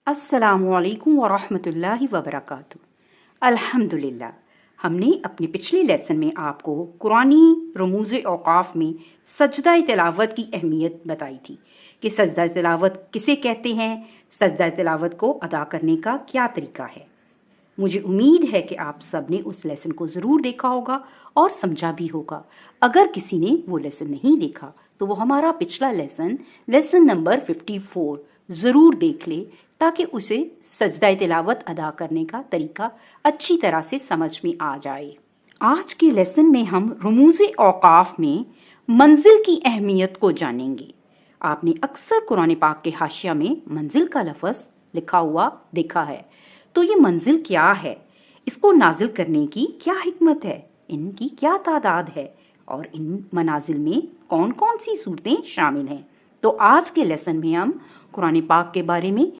अस्सलामुअलैकुम वरहमतुल्लाहि वबरकातुहू। अल्हम्दुलिल्लाह, हमने अपने पिछले लेसन में आपको कुरानी रमूज़ औक़ाफ़ में सजदा तिलावत की अहमियत बताई थी कि सजदा तिलावत किसे कहते हैं, सजदा तिलावत को अदा करने का क्या तरीका है। मुझे उम्मीद है कि आप सब ने उस लेसन को ज़रूर देखा होगा और समझा भी होगा। अगर किसी ने वो लेसन नहीं देखा तो वो हमारा पिछला लेसन नंबर 54 ज़रूर देख ले, ताकि उसे सजदा तिलावत अदा करने का तरीका अच्छी तरह से समझ में आ जाए। आज के लेसन में हम रमूज़ औक़ाफ़ में मंजिल की अहमियत को जानेंगे। आपने अक्सर कुरान पाक के हाशिया में मंजिल का लफ्ज़ लिखा हुआ देखा है, तो ये मंजिल क्या है, इसको नाजिल करने की क्या हिकमत है, इनकी क्या तादाद है और इन मनाजिल में कौन कौन सी सूरतें शामिल हैं। तो आज के लेसन में हम कुरान पाक के बारे में